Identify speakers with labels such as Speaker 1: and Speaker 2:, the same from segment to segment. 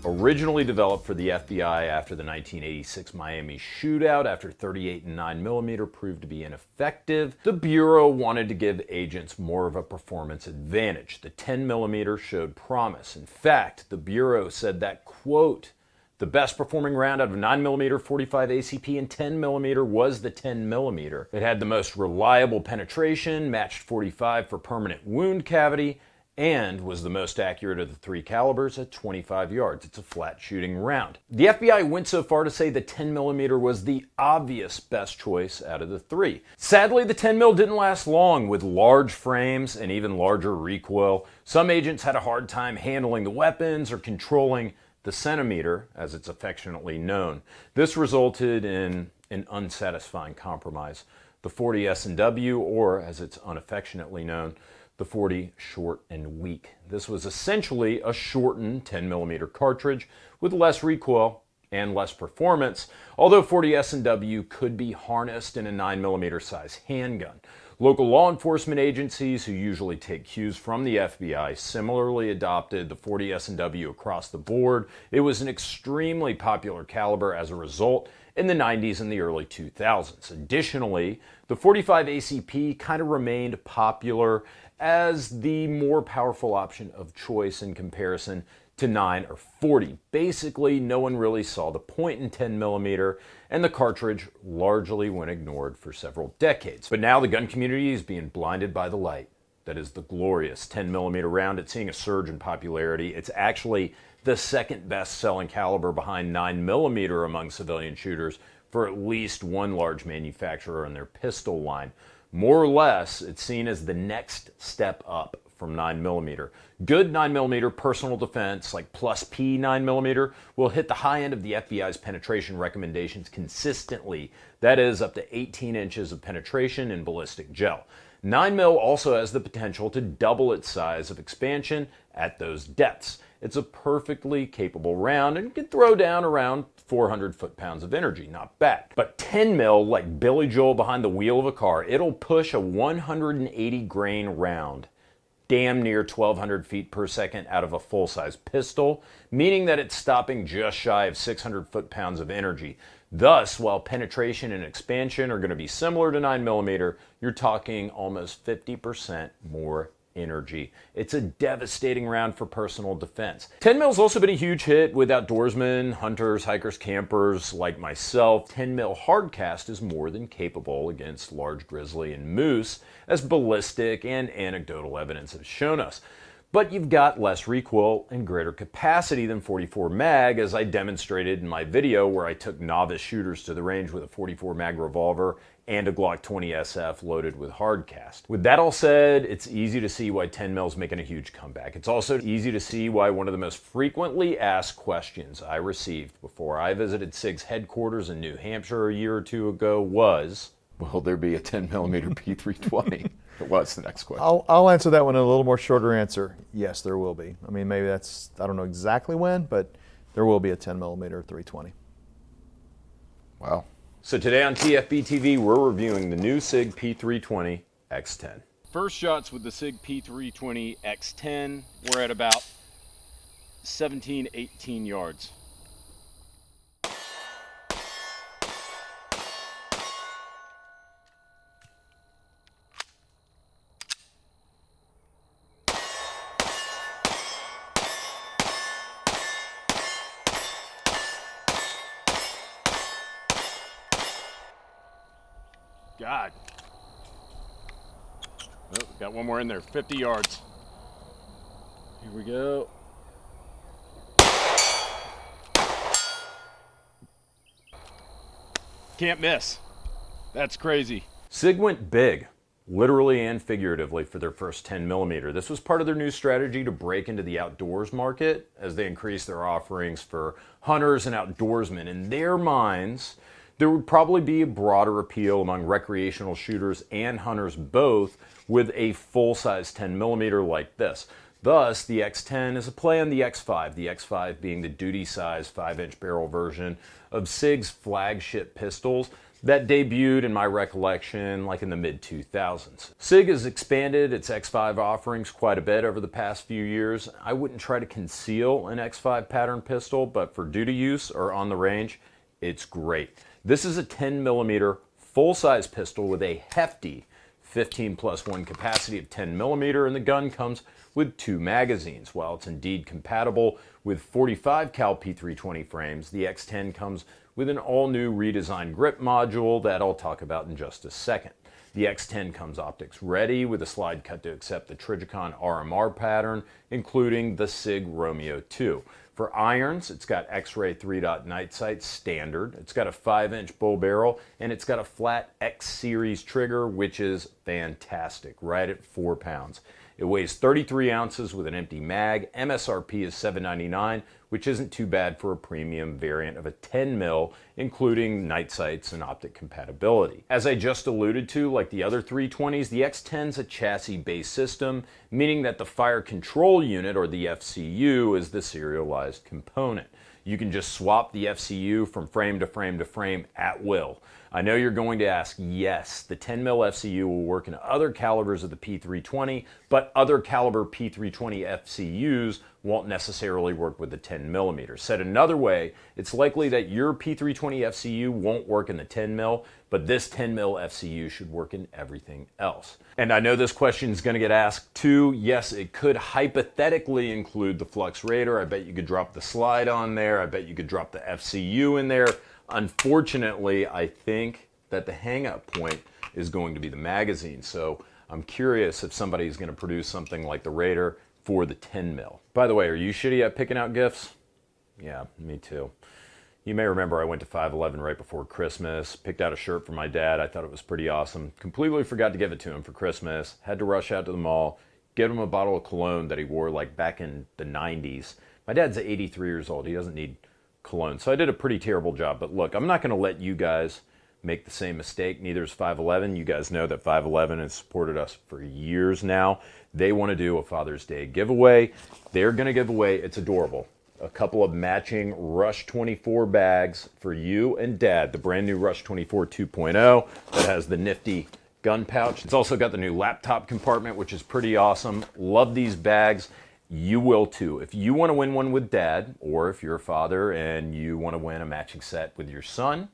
Speaker 1: Originally developed for the FBI after the 1986 Miami shootout, after 38 and 9mm proved to be ineffective, the Bureau wanted to give agents more of a performance advantage. The 10mm showed promise. In fact, the Bureau said that, quote, the best performing round out of 9mm, 45 ACP, and 10mm was the 10mm. It had the most reliable penetration, matched 45 for permanent wound cavity, and was the most accurate of the three calibers at 25 yards. It's a flat shooting round. The FBI went so far to say the 10mm was the obvious best choice out of the three. Sadly, the 10mm didn't last long. With large frames and even larger recoil, some agents had a hard time handling the weapons or controlling the centimeter, as it's affectionately known. This resulted in an unsatisfying compromise. The 40 S&W, or as it's unaffectionately known, the 40 short and weak. This was essentially a shortened 10mm cartridge with less recoil and less performance, although 40 S&W could be harnessed in a 9mm size handgun. Local law enforcement agencies, who usually take cues from the FBI, similarly adopted the 40 S&W across the board. It was an extremely popular caliber as a result in the 90s and the early 2000s. Additionally, the 45 ACP kind of remained popular as the more powerful option of choice in comparison to 9 or 40. Basically, no one really saw the point in 10mm, and the cartridge largely went ignored for several decades. But now the gun community is being blinded by the light. That is the glorious 10mm round. It's seeing a surge in popularity. It's actually the second best-selling caliber behind 9mm among civilian shooters for at least one large manufacturer in their pistol line. More or less, it's seen as the next step up from 9mm. Good 9mm personal defense, like plus P 9mm, will hit the high end of the FBI's penetration recommendations consistently. That is, up to 18 inches of penetration in ballistic gel. 9mm also has the potential to double its size of expansion at those depths. It's a perfectly capable round and can throw down around 400 foot-pounds of energy. Not bad. But 10mm, like Billy Joel behind the wheel of a car, it'll push a 180 grain round damn near 1,200 feet per second out of a full-size pistol, meaning that it's stopping just shy of 600 foot-pounds of energy. Thus, while penetration and expansion are going to be similar to 9mm, you're talking almost 50% more energy. It's a devastating round for personal defense. 10mm's also been a huge hit with outdoorsmen, hunters, hikers, campers like myself. 10mm hardcast is more than capable against large grizzly and moose, as ballistic and anecdotal evidence has shown us. But you've got less recoil and greater capacity than 44 mag, as I demonstrated in my video where I took novice shooters to the range with a 44 mag revolver and a Glock 20 SF loaded with hardcast. With that all said, it's easy to see why 10mm's making a huge comeback. It's also easy to see why one of the most frequently asked questions I received before I visited SIG's headquarters in New Hampshire a year or two ago was, will there be a 10mm P320? It was the next question.
Speaker 2: I'll answer that one in a little more shorter answer. Yes, there will be. I mean, maybe that's, I don't know exactly when, but there will be a 10mm 320.
Speaker 1: Wow. So today on TFBTV, we're reviewing the new SIG P320 X-Ten. First shots with the SIG P320 X-Ten. We're at about 17, 18 yards. God. Oh, got one more in there, 50 yards. Here we go. Can't miss. That's crazy. SIG went big, literally and figuratively, for their first 10mm. This was part of their new strategy to break into the outdoors market as they increased their offerings for hunters and outdoorsmen. In their minds, there would probably be a broader appeal among recreational shooters and hunters both with a full-size 10mm like this. Thus, the X-Ten is a play on the X5, the X5 being the duty-size 5-inch barrel version of SIG's flagship pistols. that debuted, in my recollection, like in the mid-2000s. SIG has expanded its X5 offerings quite a bit over the past few years. I wouldn't try to conceal an X5 pattern pistol, but for duty use or on the range, it's great. This is a 10mm full-size pistol with a hefty 15+1 capacity of 10mm, and the gun comes with 2 magazines. While it's indeed compatible with 45 cal P320 frames, the X-Ten comes with an all-new redesigned grip module that I'll talk about in just a second. The X-Ten comes optics ready with a slide cut to accept the Trijicon RMR pattern, including the Sig Romeo 2. For irons, it's got X-ray 3-dot night sight standard, it's got a 5-inch bull barrel, and it's got a flat X-Series trigger, which is fantastic, right at 4 pounds. It weighs 33 ounces with an empty mag. MSRP is $7.99, which isn't too bad for a premium variant of a 10mm, including night sights and optic compatibility. As I just alluded to, like the other 320s, the X-Ten's a chassis-based system, meaning that the fire control unit, or the FCU, is the serialized component. You can just swap the FCU from frame to frame to frame at will. I know you're going to ask, yes, the 10mm FCU will work in other calibers of the P320, but other caliber P320 FCUs won't necessarily work with the 10mm. Said another way, it's likely that your P320 FCU won't work in the 10mm, but this 10mm FCU should work in everything else. And I know this question is going to get asked too. Yes, it could hypothetically include the flux radar. I bet you could drop the slide on there. I bet you could drop the FCU in there. Unfortunately, I think that the hang-up point is going to be the magazine. So I'm curious if somebody's going to produce something like the Raider for the 10mm. By the way, are you shitty at picking out gifts? Yeah, me too. You may remember I went to 511 right before Christmas, picked out a shirt for my dad. I thought it was pretty awesome. Completely forgot to give it to him for Christmas. Had to rush out to the mall, give him a bottle of cologne that he wore like back in the 90s. My dad's 83 years old. He doesn't need cologne. So I did a pretty terrible job. But look, I'm not going to let you guys make the same mistake. Neither is 511. You guys know that 511 has supported us for years now. They want to do a Father's Day giveaway. They're going to give away, it's adorable, a couple of matching Rush 24 bags for you and Dad. The brand new Rush 24 2.0 that has the nifty gun pouch. It's also got the new laptop compartment, which is pretty awesome. Love these bags. You will too. If you want to win one with Dad, or if you're a father and you want to win a matching set with your son,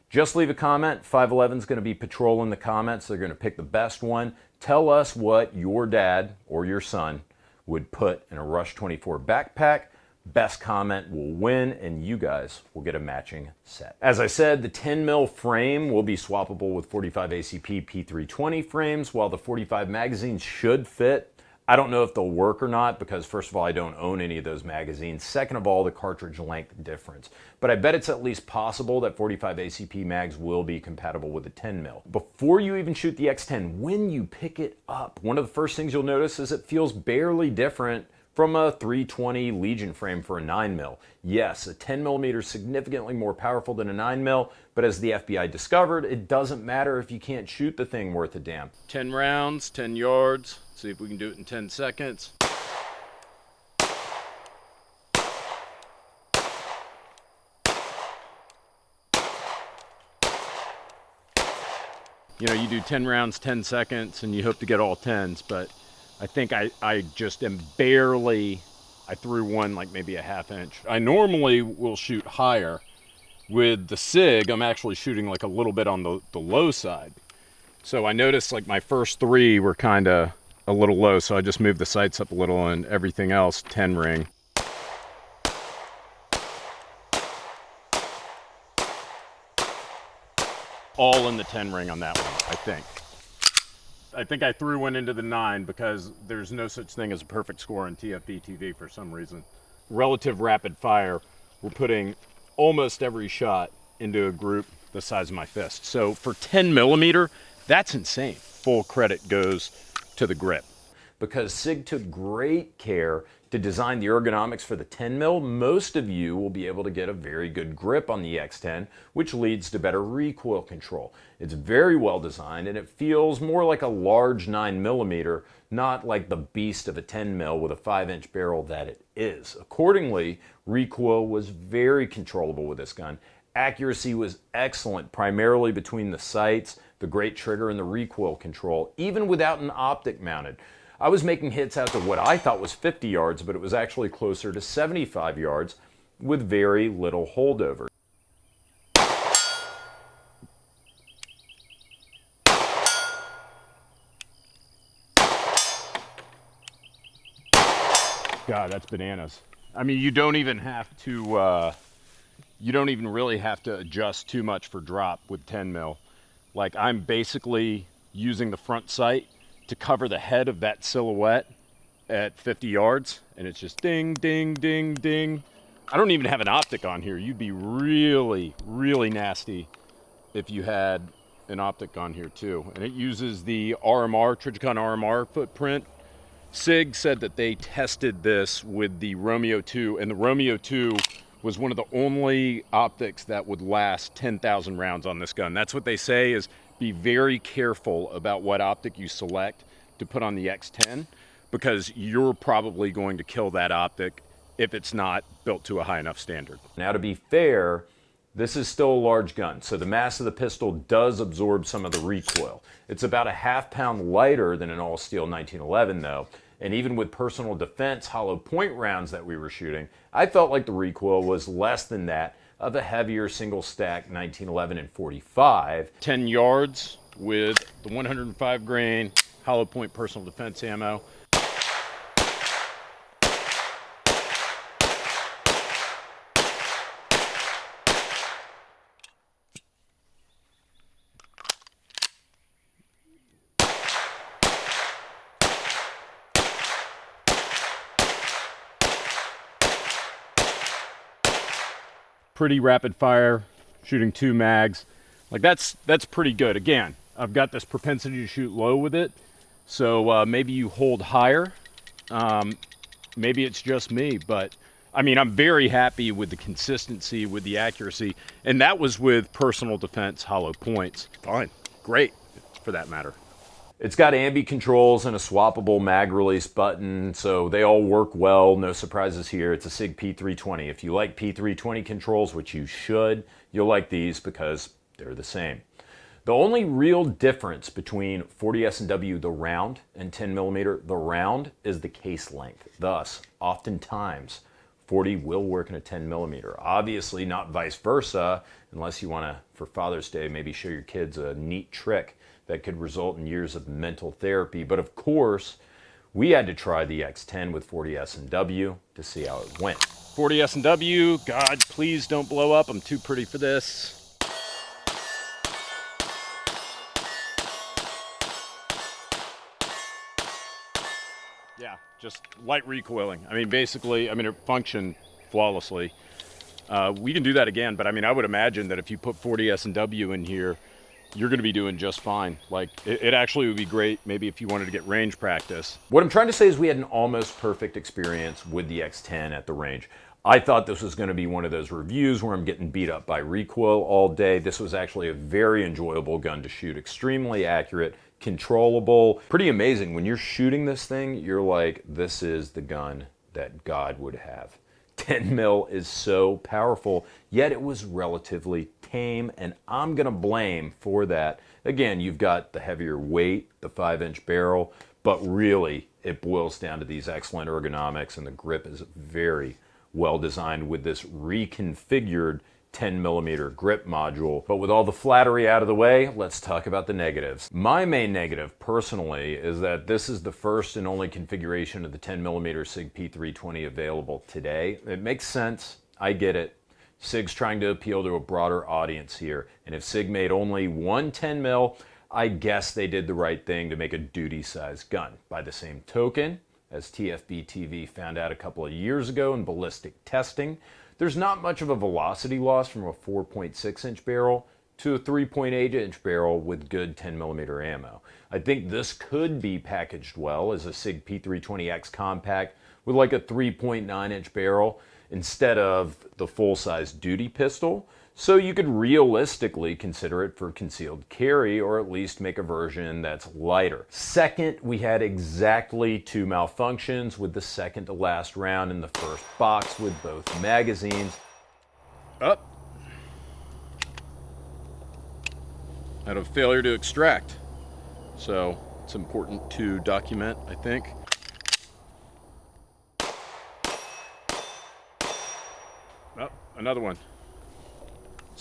Speaker 1: just leave a comment. 511's going to be patrolling the comments. They're going to pick the best one. Tell us what your dad or your son would put in a Rush 24 backpack. Best comment will win, and you guys will get a matching set. As I said, the 10mm frame will be swappable with 45 ACP P320 frames, while the 45 magazines should fit. I don't know if they'll work or not because, first of all, I don't own any of those magazines. Second of all, the cartridge length difference. But I bet it's at least possible that 45 ACP mags will be compatible with the 10mm. Before you even shoot the X-Ten, when you pick it up, one of the first things you'll notice is it feels barely different from a 320 Legion frame for a 9mm. Yes, a 10mm is significantly more powerful than a 9mm, but as the FBI discovered, it doesn't matter if you can't shoot the thing worth a damn. 10 rounds, 10 yards. See if we can do it in 10 seconds. You know, you do 10 rounds, 10 seconds, and you hope to get all 10s, but I think I just am barely, I threw one like maybe a ½ inch. I normally will shoot higher. With the SIG, I'm actually shooting like a little bit on the low side. So I noticed like my first 3 were kind of a little low, so I just moved the sights up a little, and everything else 10 ring. All in the 10 ring on that one, I think. I think I threw one into the 9 because there's no such thing as a perfect score on TFBTV for some reason. Relative rapid fire, we're putting almost every shot into a group the size of my fist. So for 10mm, that's insane. Full credit goes to the grip. Because SIG took great care to design the ergonomics for the 10mm, most of you will be able to get a very good grip on the X-Ten, which leads to better recoil control. It's very well designed, and it feels more like a large 9mm, not like the beast of a 10mm with a 5-inch barrel that it is. Accordingly, recoil was very controllable with this gun, Accuracy was excellent, primarily between the sights, the great trigger, and the recoil control, even without an optic mounted. I was making hits out to what I thought was 50 yards, but it was actually closer to 75 yards with very little holdover. God, that's bananas. I mean, you don't even really have to adjust too much for drop with 10 mil. Like, I'm basically using the front sight to cover the head of that silhouette at 50 yards, and it's just ding, ding, ding, ding. I don't even have an optic on here. You'd be really, really nasty if you had an optic on here too. And it uses the RMR, Trijicon RMR footprint. Sig said that they tested this with the Romeo 2, and the Romeo 2 was one of the only optics that would last 10,000 rounds on this gun. That's what they say, is be very careful about what optic you select to put on the X-Ten, because you're probably going to kill that optic if it's not built to a high enough standard. Now, to be fair, this is still a large gun, so the mass of the pistol does absorb some of the recoil. It's about a half-pound lighter than an all-steel 1911 though, and even with personal defense hollow point rounds that we were shooting, I felt like the recoil was less than that of a heavier single-stack 1911 and 45. 10 yards with the 105 grain hollow point personal defense ammo. Pretty rapid fire, shooting 2 mags. Like, that's pretty good. Again, I've got this propensity to shoot low with it, so maybe you hold higher. Maybe it's just me, but I mean, I'm very happy with the consistency, with the accuracy, and that was with personal defense hollow points. Fine, great for that matter. It's got ambi controls and a swappable mag release button, so they all work well. No surprises here. It's a Sig P320. If you like P320 controls, which you should, you'll like these because they're the same. The only real difference between 40 S&W the round and 10mm the round is the case length. Thus, oftentimes, 40 will work in a 10mm. Obviously not vice versa, unless you want to, for Father's Day, maybe show your kids a neat trick that could result in years of mental therapy. But of course, we had to try the X-Ten with 40 S&W to see how it went. 40 S&W, God, please don't blow up. I'm too pretty for this. Yeah, just light recoiling. I mean, basically, it functioned flawlessly. We can do that again, but I mean, I would imagine that if you put 40 S&W in here, you're going to be doing just fine. Like, it actually would be great maybe if you wanted to get range practice. What I'm trying to say is we had an almost perfect experience with the X-Ten at the range. I thought this was going to be one of those reviews where I'm getting beat up by recoil all day. This was actually a very enjoyable gun to shoot. Extremely accurate, controllable, pretty amazing. When you're shooting this thing, you're like, this is the gun that God would have. 10 mil is so powerful, yet it was relatively tame, and I'm gonna blame for that. Again, you've got the heavier weight, the 5-inch barrel, but really it boils down to these excellent ergonomics, and the grip is very well designed with this reconfigured 10mm grip module. But with all the flattery out of the way, let's talk about the negatives. My main negative, personally, is that this is the first and only configuration of the 10mm Sig P320 available today. It makes sense, I get it. Sig's trying to appeal to a broader audience here, and if Sig made only one 10mm, I guess they did the right thing to make a duty-sized gun. By the same token, as TFBTV found out a couple of years ago in ballistic testing, there's not much of a velocity loss from a 4.6-inch barrel to a 3.8-inch barrel with good 10mm ammo. I think this could be packaged well as a Sig P320 X compact with like a 3.9-inch barrel instead of the full-size duty pistol, so you could realistically consider it for concealed carry, or at least make a version that's lighter. Second, we had exactly 2 malfunctions with the second to last round in the first box with both magazines. Up. out of failure to extract. So it's important to document, I think. Oh, another one.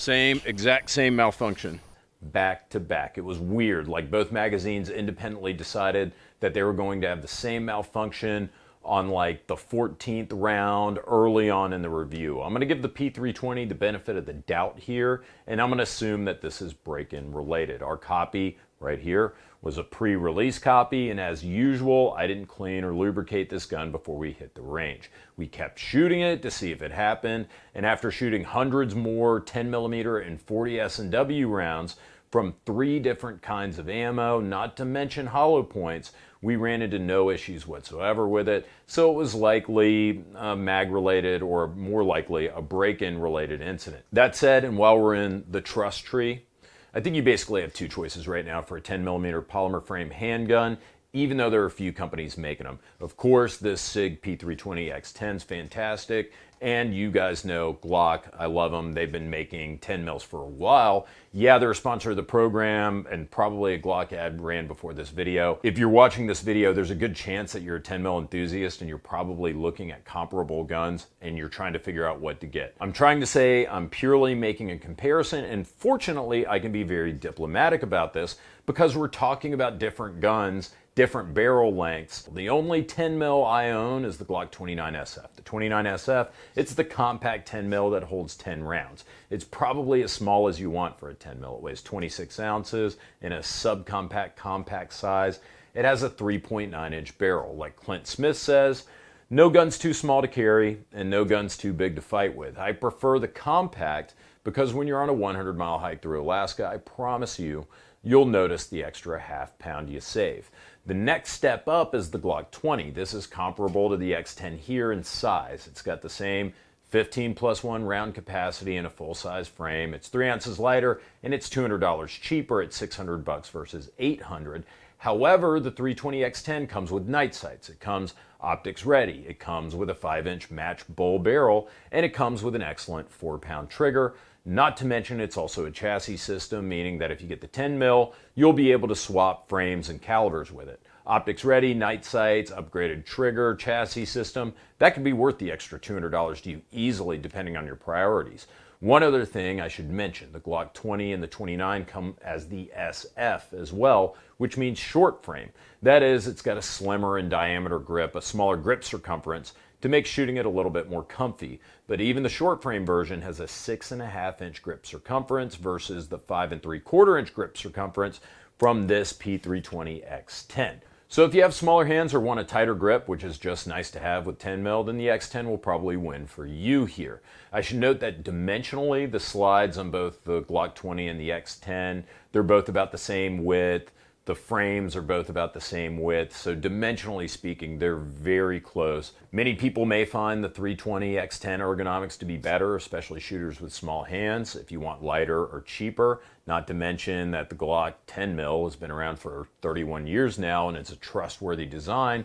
Speaker 1: Exact same malfunction. Back to back. It was weird, like both magazines independently decided that they were going to have the same malfunction on like the 14th round early on in the review. I'm going to give the P320 the benefit of the doubt here, and I'm going to assume that this is break-in related. Our copy right here was a pre-release copy, and as usual, I didn't clean or lubricate this gun before we hit the range. We kept shooting it to see if it happened, and after shooting hundreds more 10mm and 40 S&W rounds from 3 different kinds of ammo, not to mention hollow points, we ran into no issues whatsoever with it, so it was likely mag-related, or more likely a break-in related incident. That said, and while we're in the trust tree, I think you basically have 2 choices right now for a 10mm polymer frame handgun, even though there are a few companies making them. Of course, this Sig P320 X-Ten is fantastic, and you guys know Glock, I love them. They've been making 10 mils for a while. Yeah, they're a sponsor of the program, and probably a Glock ad ran before this video. If you're watching this video, there's a good chance that you're a 10 mil enthusiast and you're probably looking at comparable guns and you're trying to figure out what to get. I'm trying to say I'm purely making a comparison, and fortunately I can be very diplomatic about this because we're talking about different guns, different barrel lengths. The only 10 mil I own is the Glock 29SF. The 29SF, it's the compact 10 mil that holds 10 rounds. It's probably as small as you want for a 10 mil. It weighs 26 ounces in a subcompact compact size. It has a 3.9 inch barrel. Like Clint Smith says, no gun's too small to carry and no gun's too big to fight with. I prefer the compact because when you're on a 100-mile hike through Alaska, I promise you, you'll notice the extra half pound you save. The next step up is the Glock 20. This is comparable to the X-Ten here in size. It's got the same 15+1 round capacity and a full-size frame. It's 3 ounces lighter, and it's $200 cheaper at $600 versus $800. However, the 320 X-Ten comes with night sights. It comes optics ready. It comes with a 5-inch match bull barrel, and it comes with an excellent 4-pound trigger. Not to mention it's also a chassis system, meaning that if you get the 10 mil, you'll be able to swap frames and calibers with it. Optics ready, night sights, upgraded trigger, chassis system, that could be worth the extra $200 to you easily depending on your priorities. One other thing I should mention, the Glock 20 and the 29 come as the SF as well, which means short frame. That is, it's got a slimmer in diameter grip, a smaller grip circumference to make shooting it a little bit more comfy. But even the short frame version has a 6.5 inch grip circumference versus the 5 3/4 inch grip circumference from this P320 X-Ten. So if you have smaller hands or want a tighter grip, which is just nice to have with 10 mil, then the X-Ten will probably win for you here. I should note that dimensionally, the slides on both the Glock 20 and the X-Ten, they're both about the same width. The frames are both about the same width, so dimensionally speaking, they're very close. Many people may find the 320 X-Ten ergonomics to be better, especially shooters with small hands, if you want lighter or cheaper. Not to mention that the Glock 10 mil has been around for 31 years now, and it's a trustworthy design.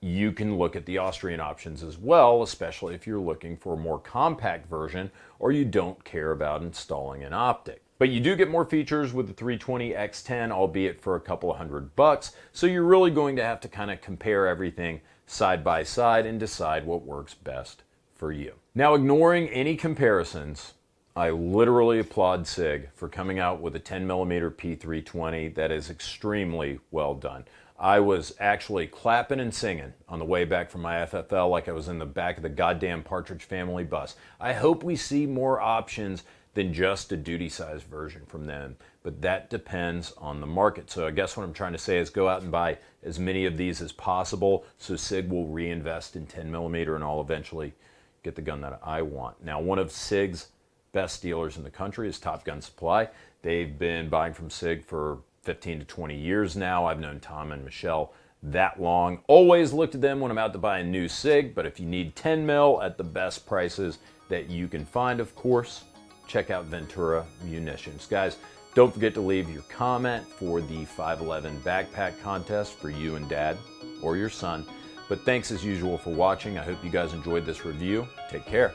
Speaker 1: You can look at the Austrian options as well, especially if you're looking for a more compact version or you don't care about installing an optic. But you do get more features with the 320 X-Ten, albeit for a couple of $100, so you're really going to have to kind of compare everything side by side and decide what works best for you. Now, ignoring any comparisons, I literally applaud SIG for coming out with a 10mm P320 that is extremely well done. I was actually clapping and singing on the way back from my FFL like I was in the back of the goddamn Partridge Family bus. I hope we see more options than just a duty-sized version from them, but that depends on the market. So I guess what I'm trying to say is go out and buy as many of these as possible so SIG will reinvest in 10mm and I'll eventually get the gun that I want. Now, one of SIG's best dealers in the country is Top Gun Supply. They've been buying from SIG for 15 to 20 years now. I've known Tom and Michelle that long. Always look to them when I'm out to buy a new SIG, but if you need 10 mil at the best prices that you can find, of course, check out Ventura Munitions. Guys, don't forget to leave your comment for the 511 backpack contest for you and Dad or your son. But thanks as usual for watching. I hope you guys enjoyed this review. Take care.